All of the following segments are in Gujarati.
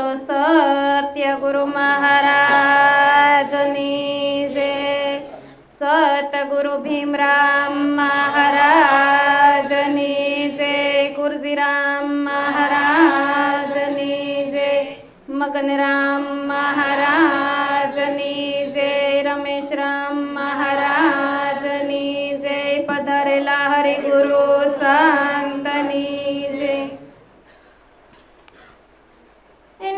બોલો સત્ય ગુરુ મહારાજની જય। સતગુરુ ભીમરામ મહારાજની જય। ગુરુજીરામ મહારાજની જય। મગનરામ મહારાજની જય। રમેશરામ મહારાજની જય। પધારેલા હરિગુરુ સંતની જય।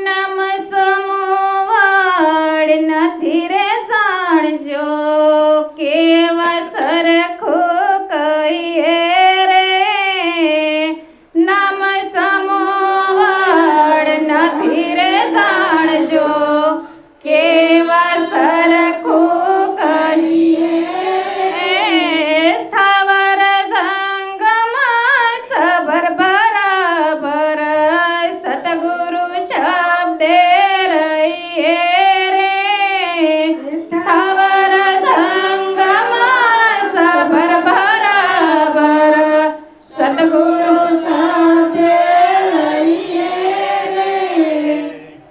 નામ સમોવડ નથી રે સાણજો કેવા સરખું કહીએ રે। નામ સમોવડ નથી રે સાણજો કેવા સરખું કહીએ રે। સ્થાવર સંગમાં સબર બરાબર સતગુરુ શબ્દે રહીએ રે। સ્થાવર સંગમાં સબર બરાબર સતગુરુ શબ્દે રહીએ રે।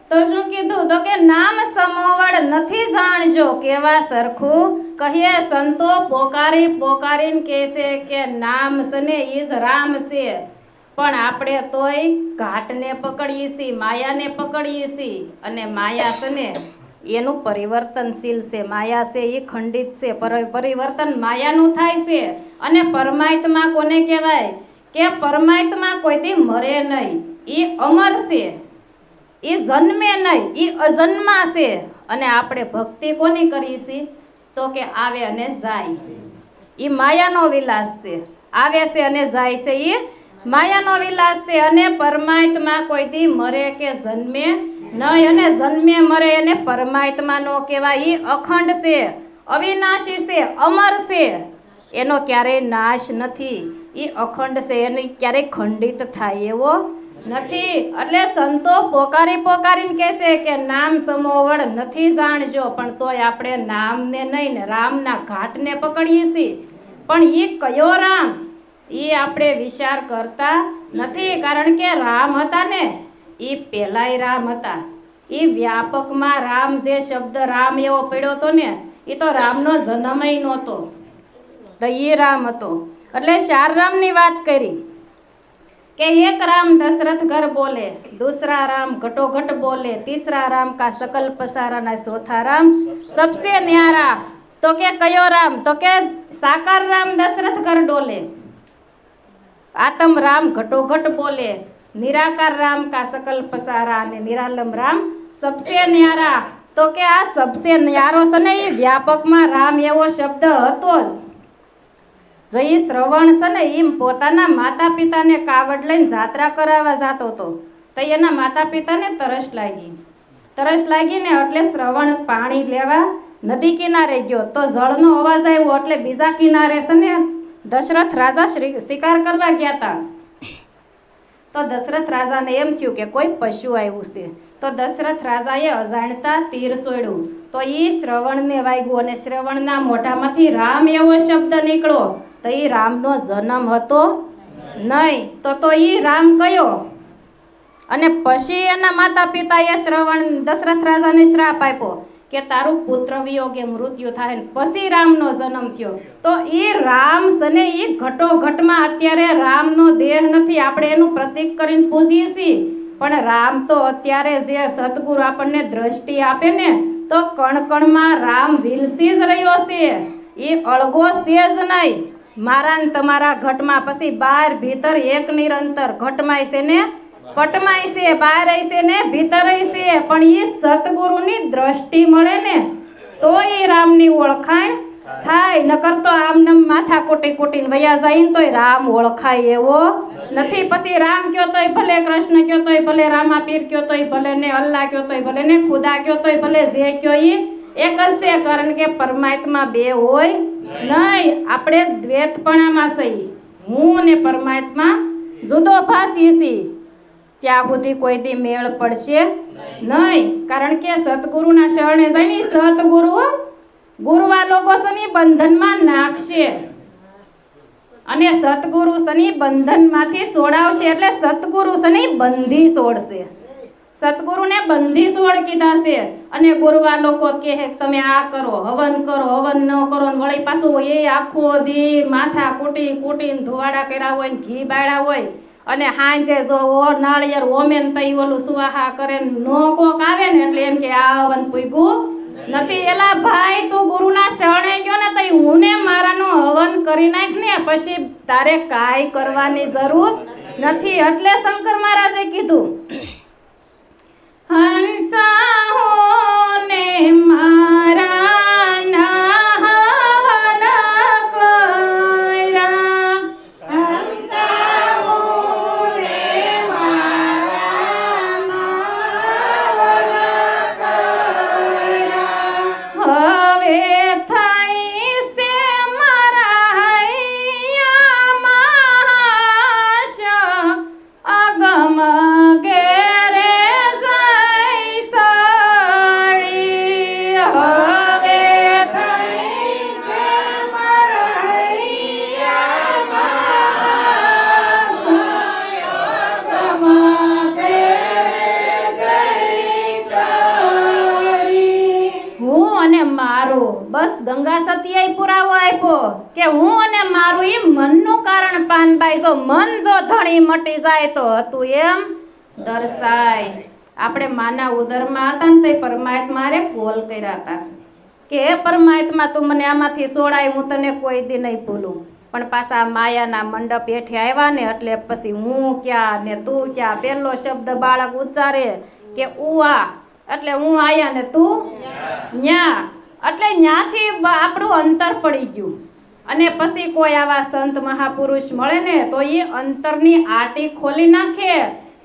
તો શું કીધું તો કે નામ સમોવડ નથી જાણજો કેવા સરખું કહીએ। સંતો પોકારી પોકારીને કહે છે કે નામ સને ઈજ રામ છે, પણ આપણે તોય ઘાટને પકડીએ છીએ, માયાને પકડીએ છીએ। અને માયા છે ને એનું પરિવર્તનશીલ છે, માયા છે એ ખંડિત છે, પરિવર્તન માયાનું થાય છે। અને પરમાત્મા કોને કહેવાય કે પરમાત્મા કોઈથી મરે નહીં, એ અમર છે, એ જન્મે નહીં, એ અજન્મા છે। અને આપણે ભક્તિ કોની કરીએ છીએ તો કે આવે અને જાય, એ માયાનો વિલાસ છે। આવે છે અને જાય છે એ માયાનો વિલાસ છે। અને પરમાત્મા કોઈથી મરે કે જન્મે નહીં, અને જન્મે મરે એને પરમાત્મા નો કહેવાય। એ અખંડ છે, અવિનાશી છે, અમર છે, એનો ક્યારેય નાશ નથી, એ અખંડ છે, એને ક્યારેય ખંડિત થાય એવો નથી। એટલે સંતો પોકારી પોકારીને કહે છે કે નામ સમોવડ નથી જાણજો, પણ તોય આપણે નામને નહીં ને રામના ઘાટને પકડીએ છીએ, પણ એ કયો રામ એ આપણે વિચાર કરતા નથી। કારણ કે રામ હતા ને એ પહેલાય રામ હતા, એ વ્યાપકમાં રામ જે શબ્દ રામ એવો પડ્યો હતો ને એ તો રામનો જન્મય નહોતો, તો એ રામ હતો। એટલે ચાર રામની વાત કરી કે એક રામ दशरथ घर बोले, दूसरा राम घटोघट बोले, तीसरा राम का सकल पसारा ना, चौथा राम सबसे न्यारा। तो के कयो राम तो के साकार राम दशरथ घर डोले, आत्म राम घटोघट बोले, निराकार राम का सकल पसारा ने निरालम राम सबसे न्यारा। तो के आ सबसे न्यारो से नहीं व्यापक में राम एवो शब्द हतो ज। जई श्रवण છે ને એમ પોતાના માતા પિતાને કાવડ લઈને જાત્રા કરાવવા જતો હતો, તો એના માતા પિતાને તરસ લાગીને એટલે શ્રવણ પાણી લેવા નદી કિનારે ગયો, તો જળનો અવાજ આવ્યો એટલે બીજા કિનારે છે ને દશરથ રાજા શિકાર કરવા ગયા હતા। તો દશરથ રાજાને એમ થયું કે કોઈ પશુ આવ્યું છે, તો દશરથ રાજાએ અજાણતા તીર છોડ્યું, તો એ શ્રવણને વાગ્યું અને શ્રવણના મોઢામાંથી રામ એવો શબ્દ નીકળ્યો, તો એ રામનો જન્મ હતો નહીં, તો એ રામ કયો। અને પછી એના માતા પિતાએ શ્રવણ દશરથ રાજાને શ્રાપ આપ્યો કે તારું પુત્ર વિયોગે મૃત્યુ થાય, પછી રામનો જન્મ થયો। તો એ રામ સને એ ઘટોઘટમાં અત્યારે રામનો દેહ નથી, આપણે એનું પ્રતીક કરીને પૂજીએ છીએ, પણ રામ તો અત્યારે જે સદગુરુ આપણને દ્રષ્ટિ આપે ને તો કણ કણમાં રામ વિલસી જ રહ્યો છે, એ અળગો છે જ નહીં। મારા ને તમારા ઘટમાં પછી બહાર ભીતર એક નિરંતર ઘટમાય છે ને પટમાય છે, બહાર છે ને ભીતર છે, પણ એ સતગુરુની દ્રષ્ટિ મળે ને તો એ રામની ઓળખાણ થાય, નકર તો આમને માથા કોટી કોટીને વયા જાય તોય રામ ઓળખાય એવો નથી। પછી રામ કયો તોય ભલે, કૃષ્ણ કયો તોય ભલે, રામા પીર કયો તોય ભલે ને, અલ્લાહ કયો તોય ભલે ને, ખુદા કયો તોય ભલે, જે કયો એ એક જ છે। કારણ કે પરમાત્મા બે હોય નહીં, આપણે દ્વૈતપણામાં છીએ, હું અને પરમાત્મા જુદો ભાસીએ છીએ, ત્યાં સુધી કોઈ દી મેળ પડશે નહીં। કારણ કે સતગુરુના શરણે જઈને સતગુરુ ગુરુવા લોકો શનિ બંધનમાં નાખશે અને સતગુરુ શનિ બંધનમાંથી છોડાવશે, એટલે સતગુરુ શનિ બંધી છોડશે। સતગુરુને બંધી છોડ કીધા છે અને ગુરુવાર લોકો કહે કે તમે આ કરો, હવન ન કરો ને વળી પાછું એ આખો દી માથા કૂટીને ધોવાડા કર્યા હોય ને ઘી બાળ્યા હોય અને હાંજે જો નાળિયેર ઓમેન તઈ ઓલું સુવાહા કરે નો કોક આવે ને એટલે એમ કે આ હવન પૂગ્યું નથી. એલા ભાઈ તું ગુરુના શરણે ગયો ને તઈ હું ને મારાનું હવન કરી નાખ ને પછી તારે કાંઈ કરવાની જરૂર નથી. એટલે શંકર મહારાજે કીધું હંસાઓને મારા ના હવન કર્યા, હંસાઓને મારા ના હવન કર્યા, હવે થઈ છે મારા હૈયામાં અગમ ઘેરે બસ ગંગા સતીએ પુરાવો આપ્યો કે હું અને મારું એ મનનું કારણ પાનબાઈ જો મન જો ધણી મટી જાય તો હતું એમ દર્શાય. આપણે માના ઉદરમાં હતા ને તે પરમાત્માએ કોલ કર્યા હતા કે હે પરમાત્મા તું મને આમાંથી છોડાય, હું તને કોઈ દી નહીં ભૂલું. પણ પાછા માયાના મંડપ હેઠે આવ્યા ને એટલે પછી હું ક્યાં ને તું ક્યાં પહેલો શબ્દ બાળક ઉચ્ચારે કે ઉવા એટલે હું આયા ને તું ન્યા, એટલે ન્યાથી આપણું અંતર પડી ગયું. અને પછી કોઈ આવા સંત મહાપુરુષ મળે ને તો એ અંતરની આટી ખોલી નાખે.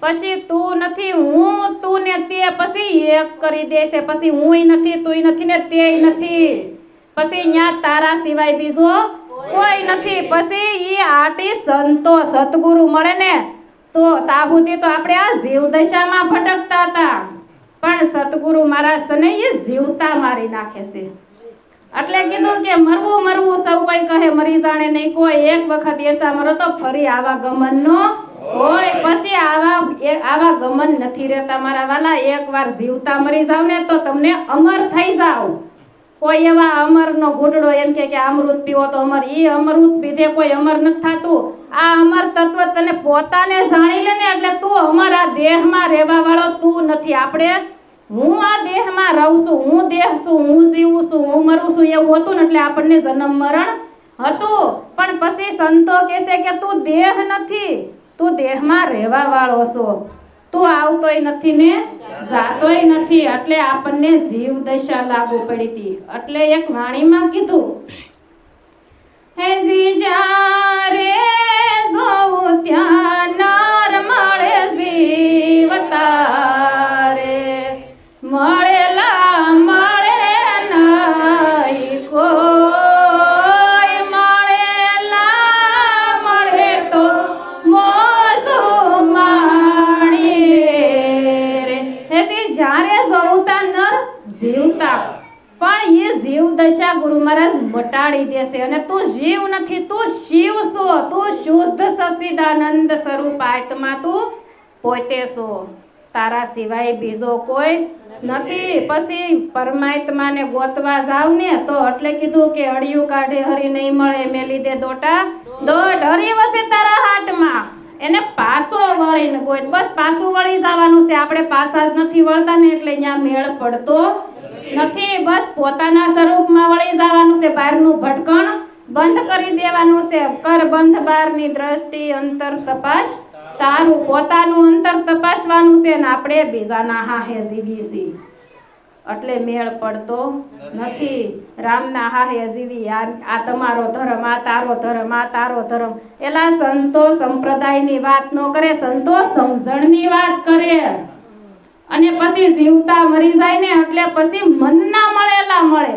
પછી તું નથી હું તું ને તે પછી એક કરી દેશે. પછી હુંય નથી તુંય નથી ને તેય નથી, પછી ન્યા તારા સિવાય બીજો કોઈ નથી. પછી એ આટી સંતો સતગુરુ મળે ને તો તાબુતી તો આપણે આ જીવ દશામાં ભટકતા હતા, પણ સતગુરુ મહારાજ સને એ જીવતા મારી નાખે છે. એટલે કીધું કે મરવું સૌ કોઈ કહે મરી જાણે નહીં કોઈ, એક વખત એસા મરો તો ફરી આવા ગમન નો હોય. પછી આવા ગમન નથી રહેતા મારા વાલા. એકવાર જીવતા મરી જાવ ને તો તમને અમર થઈ જાવ. કોઈ એવા અમરનો ઘૂંટડો એમ કે અમૃત પીવો તો અમર, ઈ અમૃત પીધે કોઈ અમર નથી થતું. આ અમર તત્વ તને પોતાને જાણી લે ને એટલે તું અમર આ દેહમાં રહેવા વાળો તું નથી. આપણે હું આ દેહમાં રહું છું, હું દેહ છું, હું જીવું છું, હું મરું છું એવું હતું ને એટલે આપણને જન્મ મરણ હતું. પણ પછી સંતો કહેશે કે તું દેહ નથી, તું દેહમાં રહેવા વાળો છો, તું આવતોય નથી ને જાતોય નથી. એટલે આપણને જીવ દશા લાગુ પડી હતી. એટલે એક વાણીમાં કીધું હે જી જારે જોઉં ત્યાં નર મળે જીવતારે, મળેલા મળે નહીં કોઈ, મળેલા મળે તો મોજું માણીએ રે. હજી જ્યારે જોઉતા નર જીવતા, પણ એ જીવ દશા ગુરુ મહારાજ મટાડી દેશે. અને તું જીવ નથી, તું શિવ છો, તું શુદ્ધ સચ્ચિદાનંદ સ્વરૂપ આત્મા તું પોતે છો, તારા સિવાય બીજો કોઈ નથી. પછી પરમાત્માને ગોતવા જાવ ને તો એટલે કીધું કે અડિયું કાઢે હરી નહીં મળે, મેલી દે દોટા દોડ, હરી વસે તારા હાટમાં, એને પાછો વળીને ગોત. બસ પાછું વળી જવાનું છે. આપણે પાછા જ નથી વળતા ને એટલે અહીંયા મેળ પડતો નથી. બસ પોતાના સ્વરૂપમાં વળી જવાનું છે. બહારનું ભટકણ બંધ કરી દેવાનું છે. કર બંધ બહારની દ્રષ્ટિ, અંતર તપાસ તારું, પોતાનું અંતર તપાસવાનું છે. ને આપણે બીજાના હાહે જીવી છીએ એટલે મેળ પડતો નથી. રામના હાહે જીવી, આ તમારો ધર્મ, આ તારો ધર્મ, આ તારો ધર્મ. એલા સંતો સંપ્રદાયની વાત ન કરે, સંતો સમજણની વાત કરે. અને પછી જીવતા મરી જાય ને એટલે પછી મનના મળેલા મળે.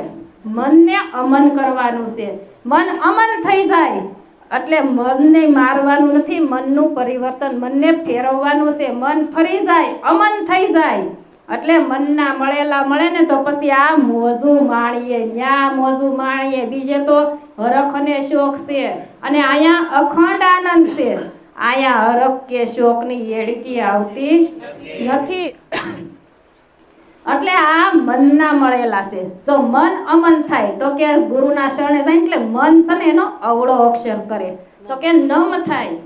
મનને અમન કરવાનું છે. મન અમન થઈ જાય એટલે મનને મારવાનું નથી, મનનું પરિવર્તન, મનને ફેરવવાનું છે. મન ફરી જાય, અમન થઈ જાય એટલે મનના મળેલા મળે ને તો પછી આ મોજું માણીએ, ન્યા મોજું માણીએ. બીજે તો હરખ અને શોખ છે અને અહીંયા અખંડ આનંદ છે. આયા હરખ કે શોકની એડકી આવતી નથી. એટલે આ મનના મળેલા છે. જો મન અમન થાય તો કે ગુરુના શરણે જાય એટલે મન છે ને એનો અવળો અક્ષર કરે તો કે નમ થાય.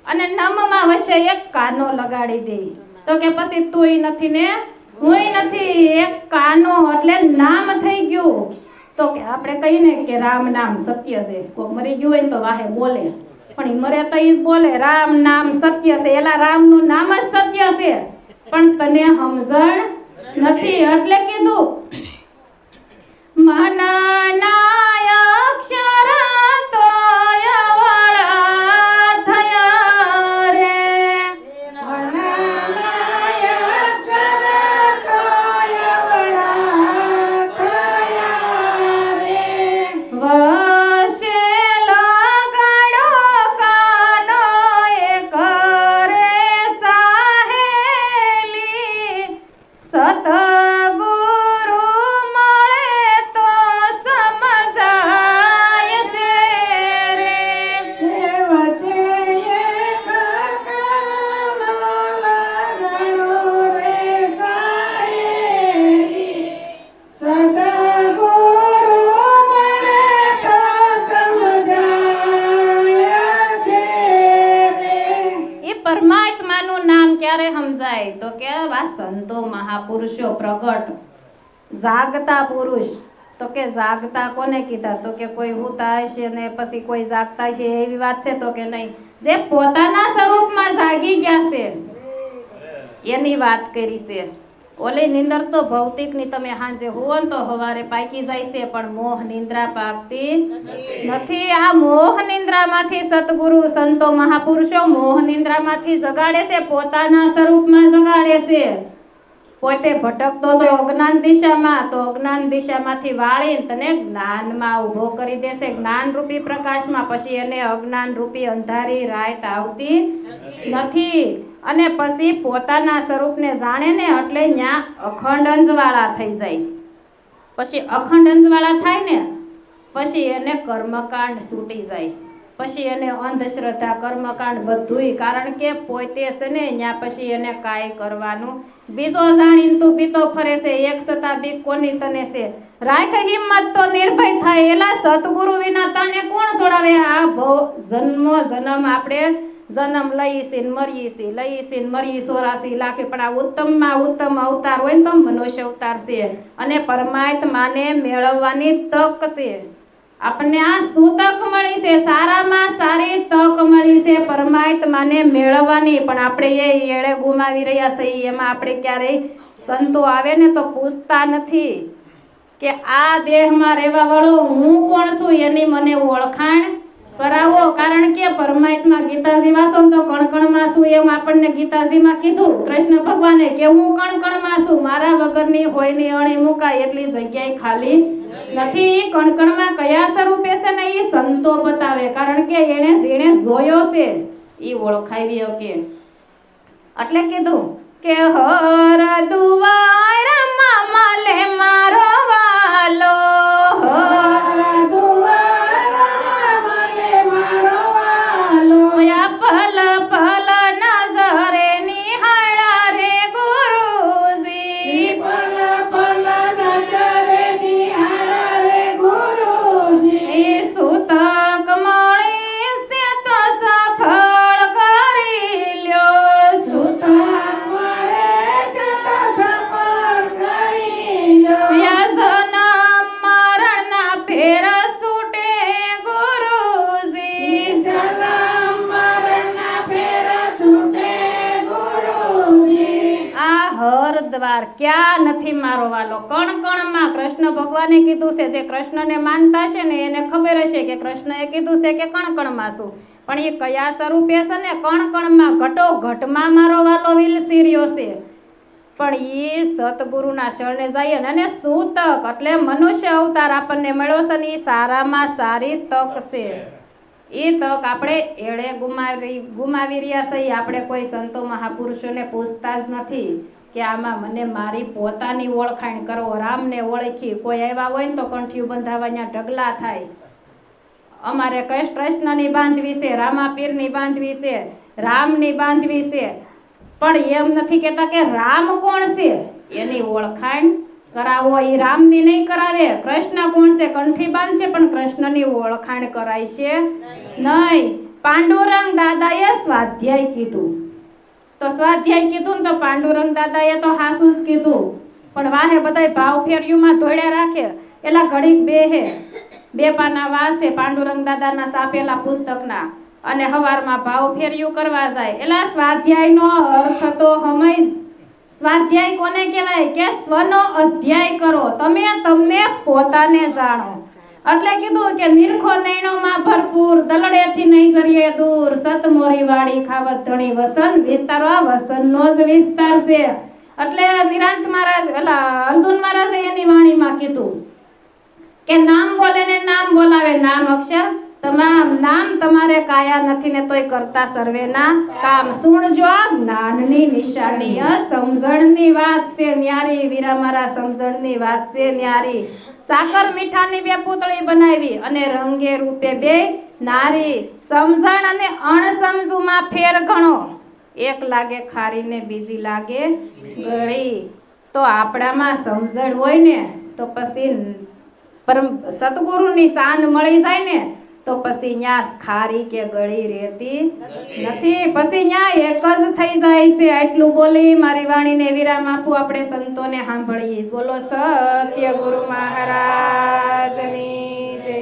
અને નમમાં વચ્ચે એક કાનો લગાડી દે તો કે પછી તુંય નથી ને હુંય નથી, એક કાનો એટલે નામ થઈ ગયું. તો કે આપણે કહીએ ને કે રામ નામ સત્ય છે. કોક મરી ગયું હોય ને તો વાહે બોલે, પણ ઈ મરે તો ઈ જ બોલે રામ નામ સત્ય છે. એલા રામનું નામ જ સત્ય છે, પણ તને સમજણ નથી. એટલે કીધું મનના અક્ષર તો અવળા થયા રે, મનના અક્ષર તો અવળા થયા રે. વસે લગાડો કાનો એક રે સાહેલી, સતગુરુ મળે તો સમજાય છે રે. વચ્ચે એક કાનો લગાડો રે સાહેલી, સદગુરુ મળે તો સમજાય છે રે. એ પરમાત્માનું નામ ક્યારે સમજાય તો કે આ સંતો મહાપુરુષો પ્રગટ જાગતા પુરુષ. તો કે જાગતા કોને કીધા તો કે કોઈ હુતા હશે ને પછી કોઈ જાગતા છે એવી વાત છે તો કે નહીં. જે પોતાના સ્વરૂપમાં જાગી ગયા છે એની વાત કરી છે. ઓલી નિંદર તો ભૌતિકની તમે સાંજે હુવો ને તો સવારે પાકી જાય છે, પણ મોહ નિંદ્રા પાકતી નથી. આ મોહ નિંદ્રામાંથી સતગુરુ સંતો મહાપુરુષો મોહ નિંદ્રામાંથી જગાડે છે, પોતાના સ્વરૂપમાં જગાડે છે. પોતે ભટકતો તો અજ્ઞાન દિશામાં, તો અજ્ઞાન દિશામાંથી વાળીને તને જ્ઞાનમાં ઊભો કરી દેશે, જ્ઞાન રૂપી પ્રકાશમાં. પછી એને અજ્ઞાન રૂપી અંધારી રાત આવતી નથી. અને પછી પોતાના સ્વરૂપને જાણે ને એટલે ત્યાં અખંડ અંજવાળા થઈ જાય. પછી અખંડ અંજવાળા થાય ને પછી એને કર્મકાંડ છૂટી જાય. પછી એને અંધશ્રદ્ધા કર્મકાંડ બધુંય, કારણ કે પોતે છે ને ત્યાં પછી એને કાંઈ કરવાનું. બીજો જાણીને તું બીતો ફરે છે, એક છતાં બી કોની તને છે. રાખ હિંમત તો નિર્ભય થાય, એલા સતગુરુ વિના તને કોણ છોડાવે. આ જન્મ આપણે જન્મ લઈએ છીએ ને મરીએ છીએ, લઈએ છીએ ને મરીએ 84 લાખે, પણ આ ઉત્તમમાં ઉત્તમ અવતાર હોય ને તો મનુષ્ય અવતાર છે. અને પરમાત્માને મેળવવાની તક છે. આપણને આ શું તક મળી છે? સારામાં સારી તક મળી છે પરમાત્માને મેળવવાની, પણ આપણે એ એળે ગુમાવી રહ્યા છીએ. એમાં આપણે ક્યારેય સંતો આવે ને તો પૂછતા નથી કે આ દેહમાં રહેવા વાળો હું કોણ છું, એની મને ઓળખાણ કરાવો. કારણ કે પરમાત્મા ગીતાજી વાંચો તો કણકણમાં છું એમ આપણને ગીતાજીમાં કીધું કૃષ્ણ ભગવાને કે હું કણકણમાં છું, મારા વગરની હોય ની અણી મુકાય એટલી જગ્યાએ ખાલી નથી. કણકણમાં કયા સ્વરૂપે છે ને એ સંતો બતાવે, કારણ કે એને જેણે જોયો છે એ ઓળખાવી શકે. એટલે કીધું કે હર દુવારમાં માલે મારો વાલો, હર દુવારમાં મળે મારો વાલો. પલ પલ નજરે નિહાળ્યા રે ગુરુજી, પલ પલ નજરે નિહાળ્યા રે ગુરુજી. સુતક મળી છે તો સફળ કરી લ્યો, સુતક મળે છે તો સફળ કરી લ્યો. જન્મ મરણના ફેર છૂટે ગુરુજી, જન્મ મરણના ફેર છૂટે ગુરુજી. આ હર દ્વાર ક્યાં નથી મારો વાલો. કણ કણમાં કૃષ્ણ ભગવાને કીધું છે, જે કૃષ્ણને માનતા છે ને એને ખબર હશે કે કૃષ્ણએ કીધું છે કે કણ કણમાં છું, પણ એ કયા સ્વરૂપે છે ને કણ કણમાં ઘટો ઘટમાં મારો વાલો વિલસી રહ્યો છે. પણ એ સતગુરુના શરણે જઈએ ને, અને સૂતક એટલે મનુષ્ય અવતાર આપણને મળ્યો છે ને એ સારામાં સારી તક છે. એ તક આપણે એળે ગુમાવી રહ્યા છીએ. આપણે કોઈ સંતો મહાપુરુષોને પૂછતા જ નથી કે આમાં મને મારી પોતાની ઓળખાણ કરો. રામને ઓળખી કોઈ આવ્યા હોય ને તો કંઠિયું બંધાવા ત્યાં ઢગલા થાય. અમારે કૃષ્ણની બાંધવી છે, રામાપીરની બાંધવી છે, રામની બાંધવી છે, પણ એમ નથી કહેતા કે રામ કોણ છે એની ઓળખાણ કરાવો. એ રામની નહીં કરાવે. કૃષ્ણ કોણ છે કંઠી બાંધશે પણ કૃષ્ણની ઓળખાણ કરાય છે નહીં. પાંડુરંગ દાદાએ સ્વાધ્યાય કીધું તો સ્વાધ્યાય કીધું ને તો પાંડુરંગ દાદાએ તો હાસું જ કીધું, પણ વાહે બધાય ભાવ ફેર્યુંમાં ધોળ્યા રાખે. એલા ઘડીક બે પાના વાસે પાંડુરંગ દાદાના સાપેલા પુસ્તકના અને હવારમાં ભાવ ફેર્યું કરવા જાય. એલા સ્વાધ્યાયનો અર્થ તો સમજ. સ્વાધ્યાય કોને કહેવાય કે સ્વનો અધ્યાય કરો, તમે તમને પોતાને જાણો. એટલે કીધું કે નિરખો નૈણોમાં ભરપૂર, દલડેથી નહીં જરીએ દૂર, સતમોરી વાળી ખાવત ધણી વસન વિસ્તારવા, વસનનો જ વિસ્તાર છે. એટલે નિરાંત મહારાજ અર્જુન મહારાજે એની વાણીમાં કીધું કે નામ બોલે ને નામ બોલાવે, નામ અક્ષર તમામ નામ તમારે કાયા નથી ને તોય કરતા સર્વેના કામ. સુણજો જ્ઞાનની નિશાની, સમજણની વાત છે ન્યારી. વીરા મારા સમજણની વાત છે ન્યારી. સાકર મીઠાની બે પૂતળી બનાવી અને રંગે રૂપે બે નારી. સમજણ અને અણસમજુમાં ફેર ઘણો, એક લાગે ખારી ને બીજી લાગે ગળી. તો આપણામાં સમજણ હોય ને તો પછી પરમ સતગુરુની શાન મળી જાય ને તો પછી ન્યા ખારી કે ગળી રહેતી નથી, પછી ન્યા એક જ થઈ જાય છે. આટલું બોલી મારી વાણીને વિરામ આપું. આપણે સંતોને સાંભળીએ. બોલો સત્ય ગુરુ મહારાજની જય.